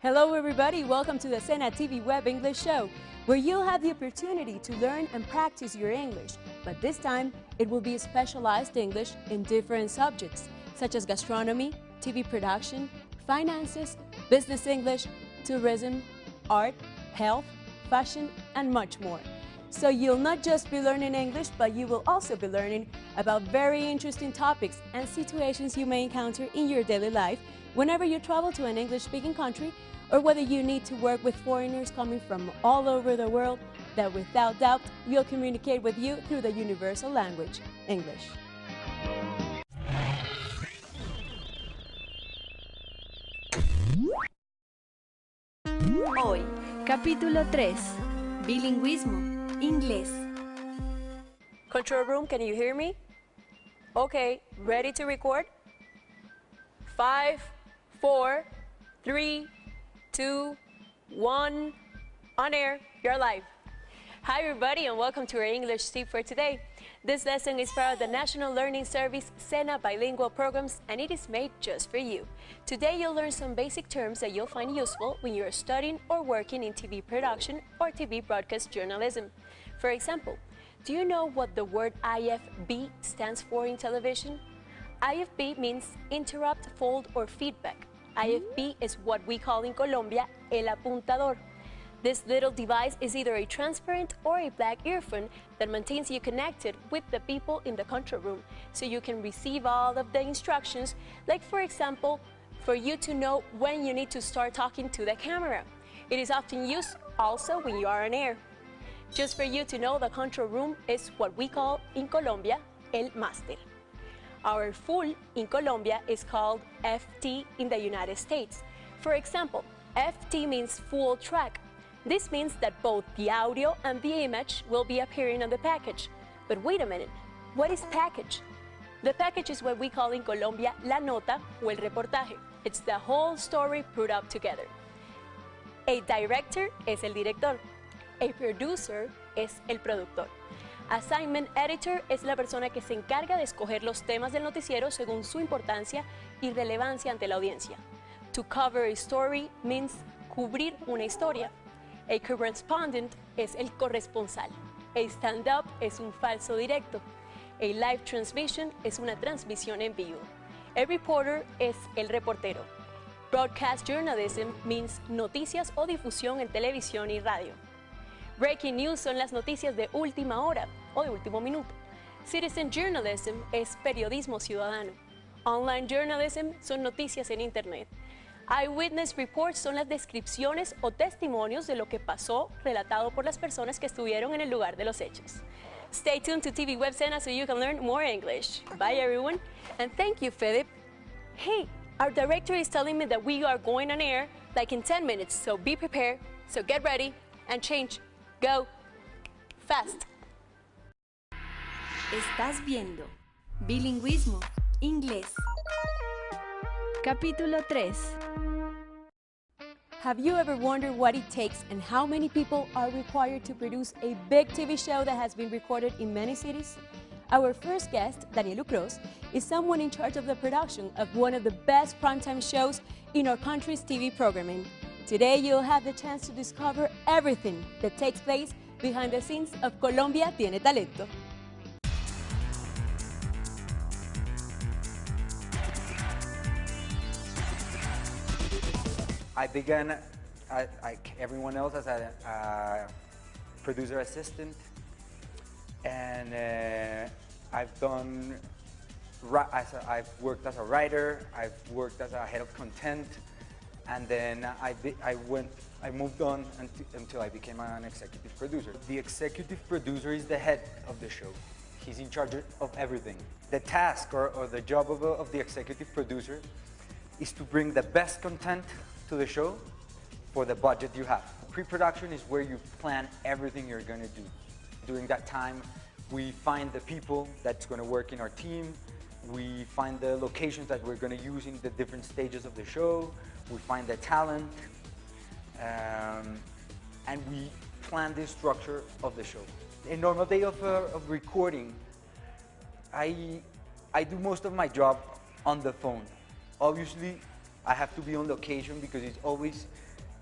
Hello everybody, welcome to the SENA TV Web English Show, where you'll have the opportunity to learn and practice your English. But this time, it will be specialized English in different subjects, such as gastronomy, TV production, finances, business English, tourism, art, health, fashion, and much more. So you'll not just be learning English, but you will also be learning about very interesting topics and situations you may encounter in your daily life whenever you travel to an English-speaking country, or whether you need to work with foreigners coming from all over the world that without doubt will communicate with you through the universal language, English. Hoy, capítulo 3, bilingüismo, inglés. Control room, can you hear me? Okay, ready to record? 5, 4, 3, 2, 1, on air, you're live. Hi everybody and welcome to our English tip for today. This lesson is part of the National Learning Service SENA bilingual programs and it is made just for you. Today you'll learn some basic terms that you'll find useful when you're studying or working in TV production or TV broadcast journalism. For example, do you know what the word IFB stands for in television? IFB means interrupt, fold, or feedback. IFB is what we call in Colombia el apuntador. This little device is either a transparent or a black earphone that maintains you connected with the people in the control room, so you can receive all of the instructions, like for example, for you to know when you need to start talking to the camera. It is often used also when you are on air. Just for you to know, the control room is what we call in Colombia el máster. Our full in Colombia is called FT in the United States. For example, FT means full track. This means that both the audio and the image will be appearing on the package. But wait a minute, what is package? The package is what we call in Colombia la nota o el reportaje. It's the whole story put up together. A director es el director. A producer es el productor. Assignment editor es la persona que se encarga de escoger los temas del noticiero según su importancia y relevancia ante la audiencia. To cover a story means cubrir una historia. A correspondent es el corresponsal. A stand-up es un falso directo. A live transmission es una transmisión en vivo. A reporter es el reportero. Broadcast journalism means noticias o difusión en televisión y radio. Breaking news son las noticias de última hora o de último minuto. Citizen journalism es periodismo ciudadano. Online journalism son noticias en Internet. Eyewitness reports son las descripciones o testimonios de lo que pasó relatado por las personas que estuvieron en el lugar de los hechos. Stay tuned to TV Web SENA so you can learn more English. Bye everyone, and thank you, Philip. Hey, our director is telling me that we are going on air like in 10 minutes, so be prepared, so get ready and change. Go. Fast. Estás viendo bilingüismo, inglés. Capítulo 3. Have you ever wondered what it takes and how many people are required to produce a big TV show that has been recorded in many cities? Our first guest, Daniel Cruz, is someone in charge of the production of one of the best primetime shows in our country's TV programming. Today, you'll have the chance to discover everything that takes place behind the scenes of Colombia Tiene Talento. I began, like everyone else, as a producer assistant, and I've worked as a writer, I've worked as a head of content, and then I moved on until I became an executive producer. The executive producer is the head of the show. He's in charge of everything. The task or the job of the executive producer is to bring the best content to the show for the budget you have. Pre-production is where you plan everything you're going to do. During that time, we find the people that's going to work in our team. We find the locations that we're going to use in the different stages of the show. We find the talent. And we plan the structure of the show. A normal day of recording, I do most of my job on the phone. Obviously, I have to be on location because it's always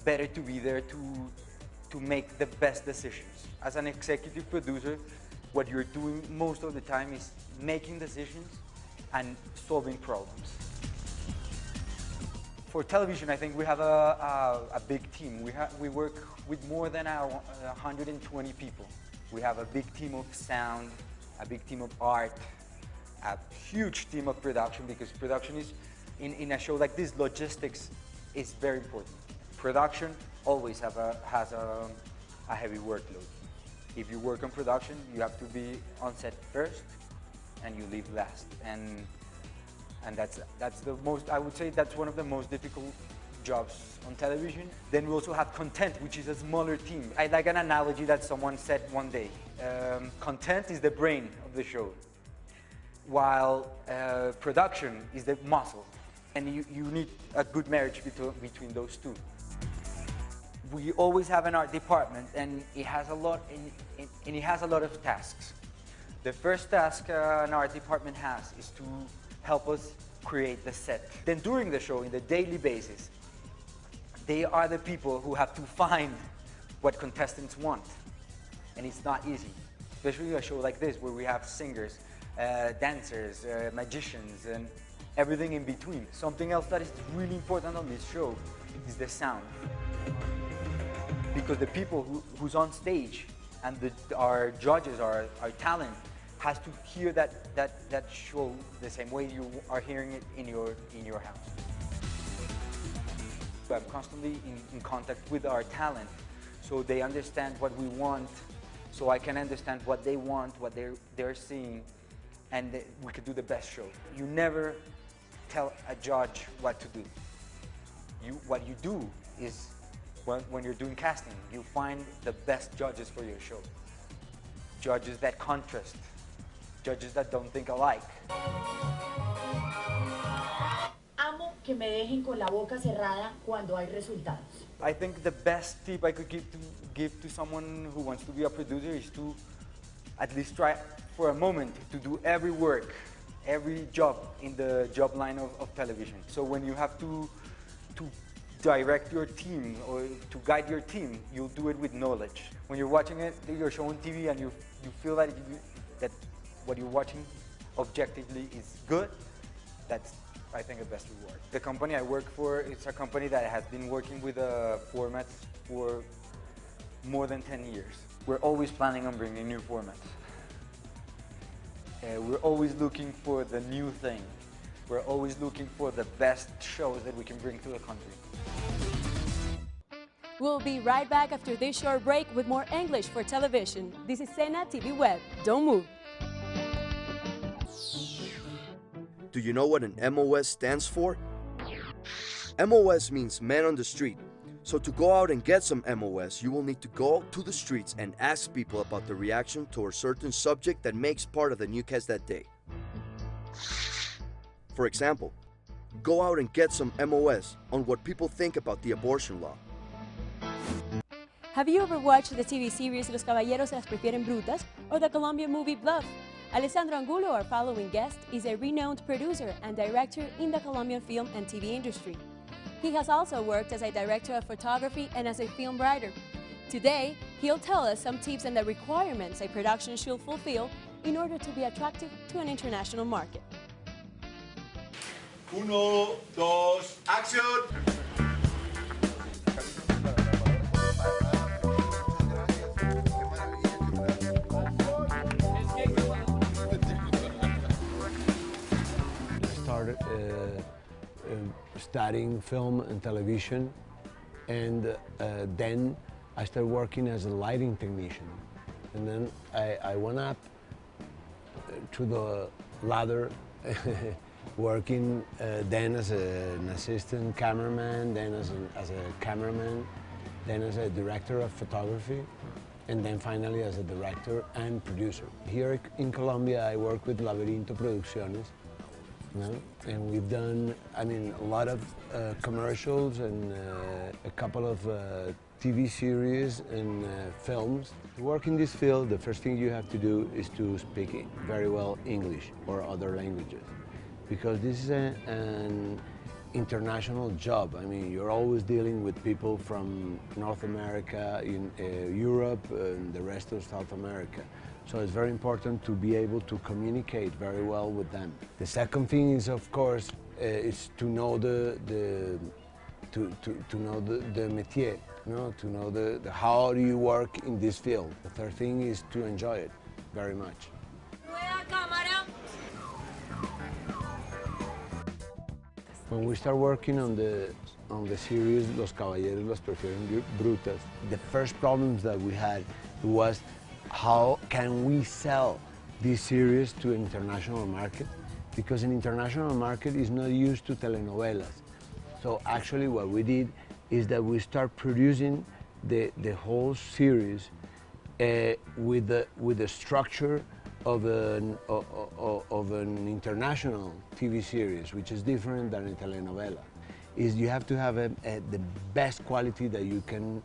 better to be there to make the best decisions. As an executive producer, what you're doing most of the time is making decisions and solving problems. For television, I think we have a big team. We work with more than 120 people. We have a big team of sound, a big team of art, a huge team of production, because production is, in a show like this, logistics is very important. Production always has a heavy workload. If you work on production, you have to be on set first and you leave last. And that's the most, I would say that's one of the most difficult jobs on television. Then we also have content, which is a smaller team. I like an analogy that someone said one day. Content is the brain of the show, while production is the muscle. And you need a good marriage between those two. We always have an art department, and it has a lot of tasks. The first task an art department has is to help us create the set. Then during the show, in the daily basis, they are the people who have to find what contestants want. And it's not easy, especially a show like this where we have singers, dancers, magicians, and everything in between. Something else that is really important on this show is the sound. Because the people who's on stage and our judges, our talent, has to hear that show the same way you are hearing it in your house. I'm constantly in contact with our talent, so they understand what we want, so I can understand what they want, what they're seeing, and we can do the best show. You never tell a judge what to do. What you do is, when you're doing casting, you find the best judges for your show. Judges that contrast, judges that don't think alike. Amo que me dejen con la boca cerrada cuando hay resultados. I think the best tip I could give to someone who wants to be a producer is to at least try for a moment to do every work, every job in the job line of television. So when you have to direct your team or to guide your team, you'll do it with knowledge. When you're watching your show on TV and you feel that what you're watching objectively is good, that's, I think, the best reward. The company I work for, it's a company that has been working with formats for more than 10 years. We're always planning on bringing new formats. We're always looking for the new thing. We're always looking for the best shows that we can bring to the country. We'll be right back after this short break with more English for television. This is SENA TV Web. Don't move. Do you know what an MOS stands for? MOS means man on the street. So to go out and get some MOS, you will need to go to the streets and ask people about the reaction to a certain subject that makes part of the newscast that day. For example, go out and get some MOS on what people think about the abortion law. Have you ever watched the TV series Los Caballeros se las prefieren brutas or the Colombian movie Bluff? Alessandro Angulo, our following guest, is a renowned producer and director in the Colombian film and TV industry. He has also worked as a director of photography and as a film writer. Today, he'll tell us some tips and the requirements a production should fulfill in order to be attractive to an international market. 1, 2, action! I started studying film and television, and then I started working as a lighting technician. And then I went up through the ladder, working then as an assistant cameraman, then as a cameraman, then as a director of photography, and then finally as a director and producer. Here in Colombia, I work with Laberinto Producciones, you know, and we've done, I mean, a lot of commercials and a couple of TV series and films. To work in this field, the first thing you have to do is to speak very well English or other languages, because this is an international job. I mean, you're always dealing with people from North America, in Europe, and the rest of South America. So it's very important to be able to communicate very well with them. The second thing is, of course, is to know the métier, you know, to know the how do you work in this field. The third thing is to enjoy it very much. When we start working on the series Los Caballeros las prefieren brutas, the first problems that we had was how can we sell this series to an international market, because an international market is not used to telenovelas. So actually what we did is that we start producing the whole series with the structure of an international TV series, which is different than a telenovela. Is you have to have the best quality that you can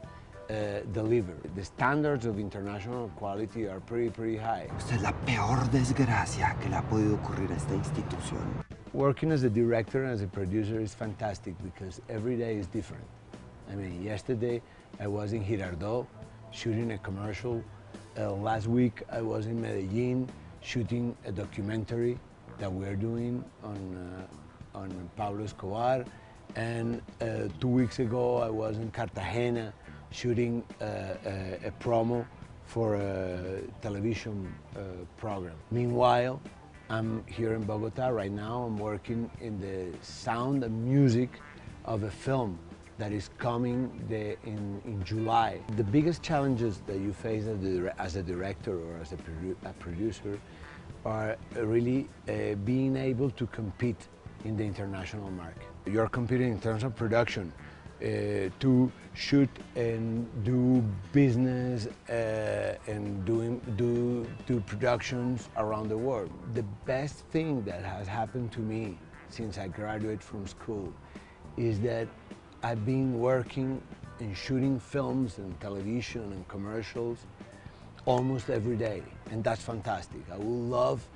deliver. The standards of international quality are pretty high. Esta es la peor desgracia que le ha podido ocurrir a esta institución. Working as a director and as a producer is fantastic because every day is different. I mean, yesterday I was in Girardot shooting a commercial. Last week I was in Medellin shooting a documentary that we're doing on Pablo Escobar, and 2 weeks ago I was in Cartagena shooting a promo for a television program. Meanwhile, I'm here in Bogota right now. I'm working in the sound and music of a film that is coming in July. The biggest challenges that you face as a director or as a producer are really being able to compete in the international market. You're competing in terms of production, to shoot and do business and do productions around the world. The best thing that has happened to me since I graduated from school is that I've been working and shooting films and television and commercials almost every day, and that's fantastic. I would love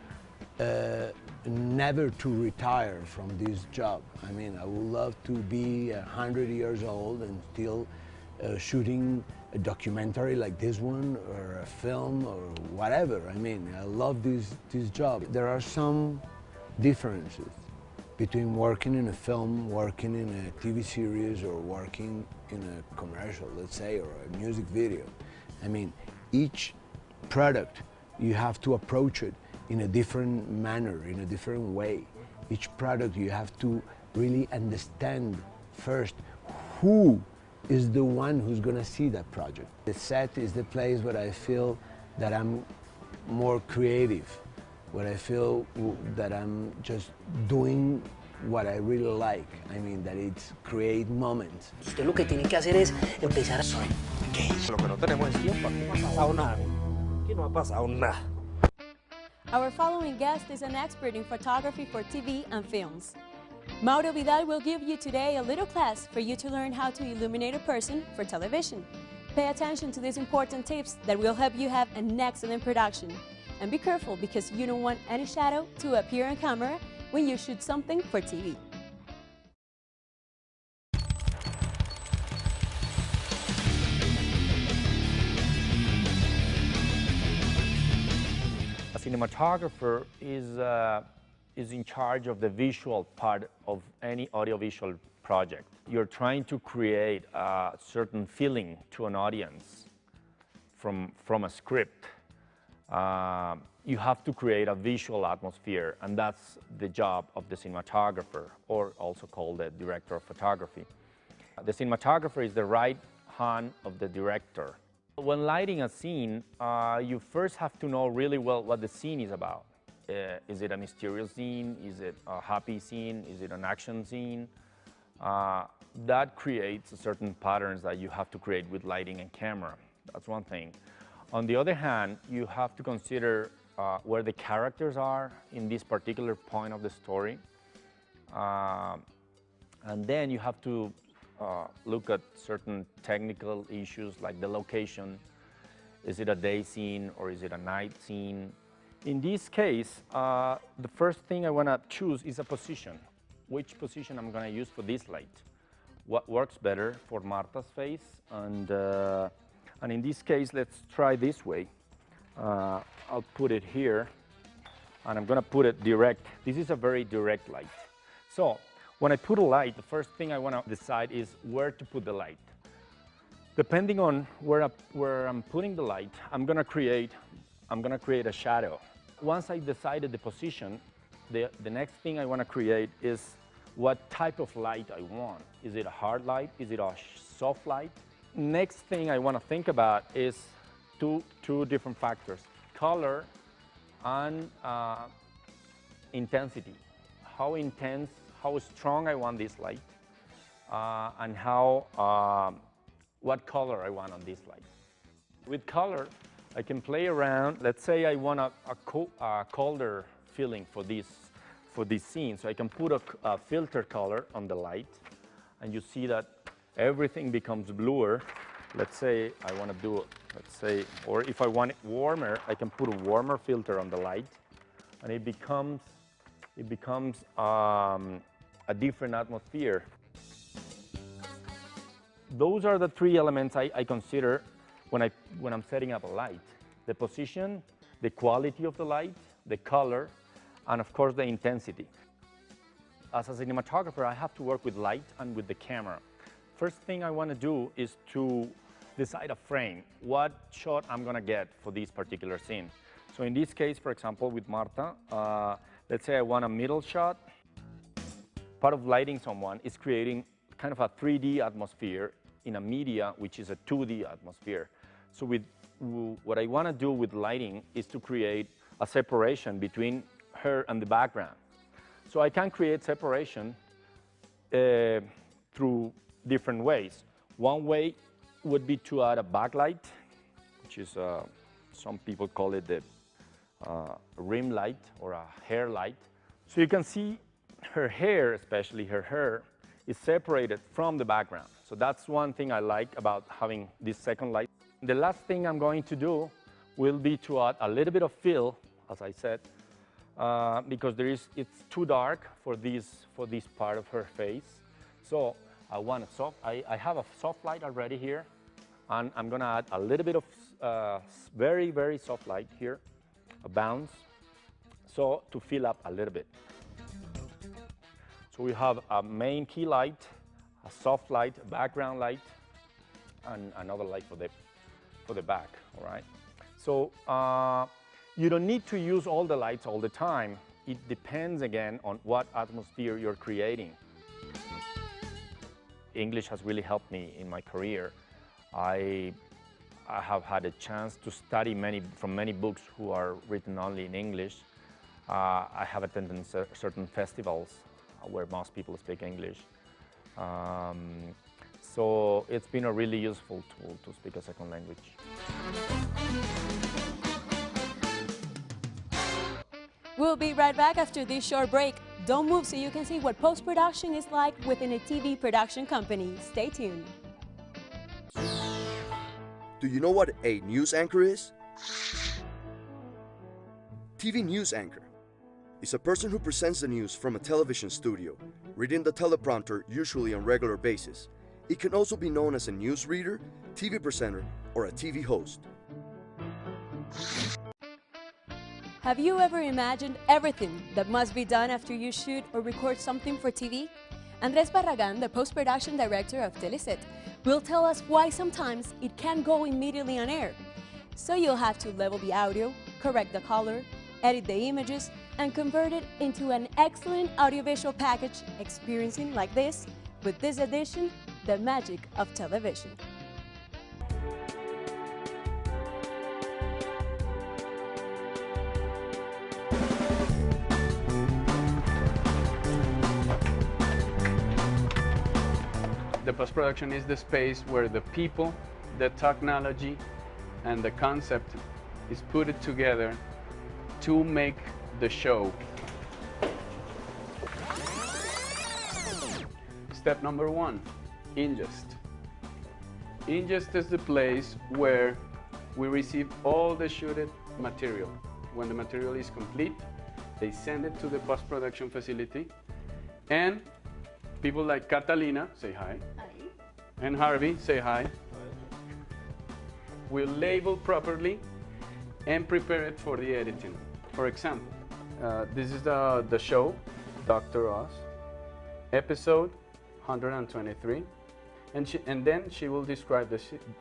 never to retire from this job. I mean, I would love to be 100 years old and still shooting a documentary like this one, or a film, or whatever. I mean, I love this job. There are some differences between working in a film, working in a TV series, or working in a commercial, let's say, or a music video. I mean, each product, you have to approach it in a different manner, in a different way. Each product, you have to really understand first who is the one who's gonna see that project. The set is the place where I feel that I'm more creative, where I feel that I'm just doing what I really like. I mean, that it's create moments. Usted lo que tiene que hacer es empezar a... Lo que no tenemos es tiempo. Aquí no ha pasado nada. Aquí no ha pasado nada. Our following guest is an expert in photography for TV and films. Mauro Vidal will give you today a little class for you to learn how to illuminate a person for television. Pay attention to these important tips that will help you have an excellent production. And be careful, because you don't want any shadow to appear on camera when you shoot something for TV. A cinematographer is in charge of the visual part of any audiovisual project. You're trying to create a certain feeling to an audience from a script. You have to create a visual atmosphere, and that's the job of the cinematographer, or also called the director of photography. The cinematographer is the right hand of the director. When lighting a scene, you first have to know really well what the scene is about. Is it a mysterious scene? Is it a happy scene? Is it an action scene? That creates certain patterns that you have to create with lighting and camera. That's one thing. On the other hand, you have to consider where the characters are in this particular point of the story. And then you have to look at certain technical issues like the location. Is it a day scene or is it a night scene? In this case, the first thing I want to choose is a position. Which position I'm going to use for this light? What works better for Marta's face? And in this case, let's try this way. I'll put it here, and I'm going to put it direct. This is a very direct light. So when I put a light, the first thing I want to decide is where to put the light. Depending on where I'm putting the light, I'm going to create a shadow. Once I decided the position, the next thing I want to create is what type of light I want. Is it a hard light? Is it a soft light? Next thing I want to think about is two different factors: color and intensity. How intense, how strong I want this light, and what color I want on this light. With color, I can play around. Let's say I want a colder feeling for this scene, so I can put a filter color on the light, and you see that everything becomes bluer. Let's say I want to do, or if I want it warmer, I can put a warmer filter on the light, and it becomes a different atmosphere. Those are the three elements I consider when I'm setting up a light: the position, the quality of the light, the color, and of course the intensity. As a cinematographer, I have to work with light and with the camera. First thing I want to do is to decide a frame, what shot I'm going to get for this particular scene. So in this case, for example, with Marta, let's say I want a middle shot. Part of lighting someone is creating kind of a 3D atmosphere in a media which is a 2D atmosphere. So what I want to do with lighting is to create a separation between her and the background. So I can create separation through different ways. One way would be to add a backlight, which is, some people call it the rim light or a hair light. So you can see her hair, especially her hair, is separated from the background. So that's one thing I like about having this second light. The last thing I'm going to do will be to add a little bit of fill, as I said, because it's too dark for this part of her face. So I have a soft light already here, and I'm going to add a little bit of very, very soft light here, a bounce, so to fill up a little bit. So we have a main key light, a soft light, a background light, and another light for the back, all right? So you don't need to use all the lights all the time. It depends, again, on what atmosphere you're creating. English has really helped me in my career. I have had a chance to study from many books who are written only in English. I have attended certain festivals where most people speak English. So it's been a really useful tool to speak a second language. We'll be right back after this short break. Don't move so you can see what post-production is like within a TV production company. Stay tuned. Do you know what a news anchor is? TV news anchor is a person who presents the news from a television studio, reading the teleprompter usually on a regular basis. It can also be known as a news reader, TV presenter, or a TV host. Have you ever imagined everything that must be done after you shoot or record something for TV? Andrés Barragán, the post-production director of Teleset, will tell us why sometimes it can't go immediately on air. So you'll have to level the audio, correct the color, edit the images, and convert it into an excellent audiovisual package, experiencing like this, with this edition, the magic of television. The post-production is the space where the people, the technology, and the concept is put it together to make the show. Step number 1, ingest. Ingest is the place where we receive all the shooted material. When the material is complete, they send it to the post-production facility, and people like Catalina, say hi. Hi. And Harvey, say hi. Will label properly and prepare it for the editing. For example, this is the show, Dr. Oz, episode 123, and then she will describe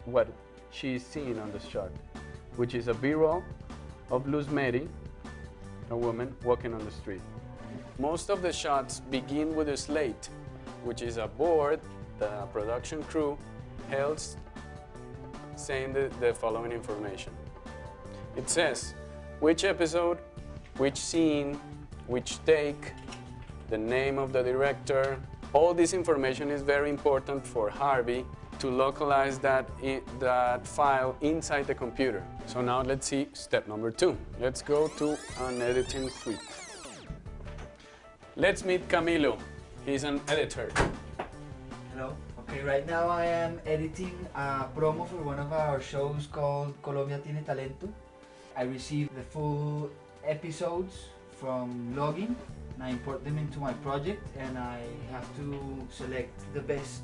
what she is seeing on the shot, which is a B-roll of Luz Mary, a woman walking on the street. Most of the shots begin with a slate, which is a board the production crew holds saying the following information. It says which episode, which scene, which take, the name of the director. All this information is very important for Harvey to localize that file inside the computer. So now let's see step number 2. Let's go to an editing suite. Let's meet Camilo. He's an editor. Hello. Okay, right now I am editing a promo for one of our shows called Colombia Tiene Talento. I receive the full episodes from Login, and I import them into my project, and I have to select the best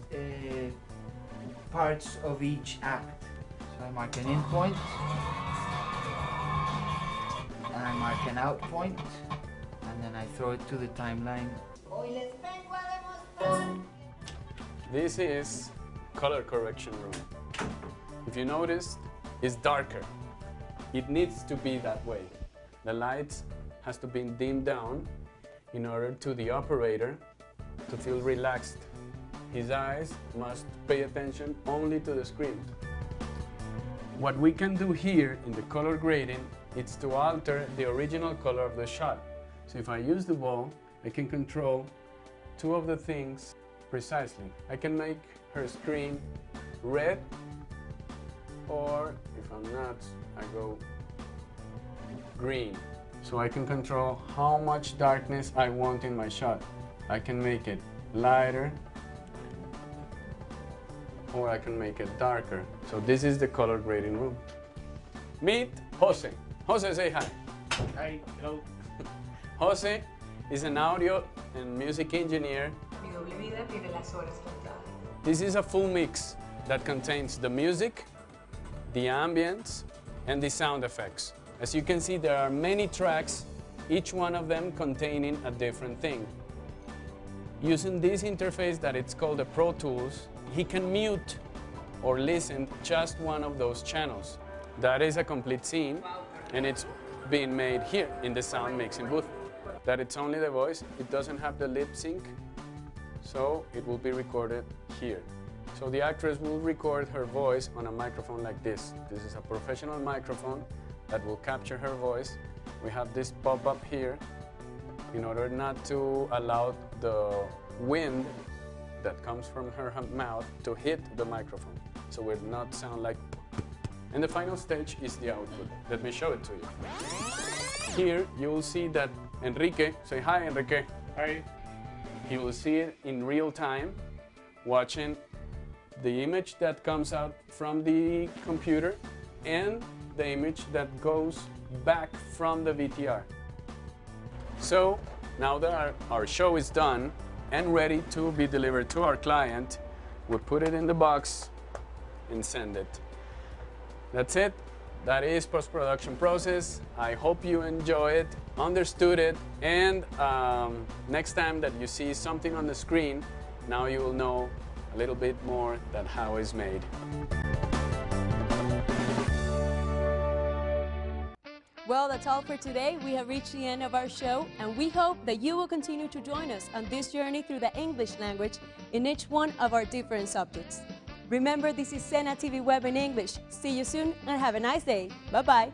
parts of each act. So I mark an in point, and I mark an out point, and then I throw it to the timeline. This is color correction room. If you notice, it's darker. It needs to be that way. The lights has to be dimmed down in order to the operator to feel relaxed. His eyes must pay attention only to the screen. What we can do here in the color grading is to alter the original color of the shot. So if I use the ball, I can control two of the things precisely. I can make her screen red, or if I'm not, I go green. So I can control how much darkness I want in my shot. I can make it lighter, or I can make it darker. So this is the color grading room. Meet Jose. Jose, say hi. Hi, hello. Jose is an audio and music engineer. This is a full mix that contains the music, the ambience, and the sound effects. As you can see, there are many tracks, each one of them containing a different thing. Using this interface that it's called the Pro Tools, he can mute or listen just one of those channels. That is a complete scene, and it's being made here in the sound mixing booth. That it's only the voice, it doesn't have the lip sync, so it will be recorded here. So the actress will record her voice on a microphone like this. This is a professional microphone that will capture her voice. We have this pop-up here in order not to allow the wind that comes from her mouth to hit the microphone, so it will not sound like. And the final stage is the output. Let me show it to you. Here you will see that Enrique, say hi Enrique. Hi. He will see it in real time, watching the image that comes out from the computer and the image that goes back from the VTR. So now that our show is done and ready to be delivered to our client, we put it in the box and send it. That's it. That is post-production process. I hope you enjoy it, understood it, and next time that you see something on the screen, now you will know a little bit more than how it's made. Well, that's all for today. We have reached the end of our show, and we hope that you will continue to join us on this journey through the English language in each one of our different subjects. Remember, this is SENA TV Web in English. See you soon and have a nice day. Bye-bye.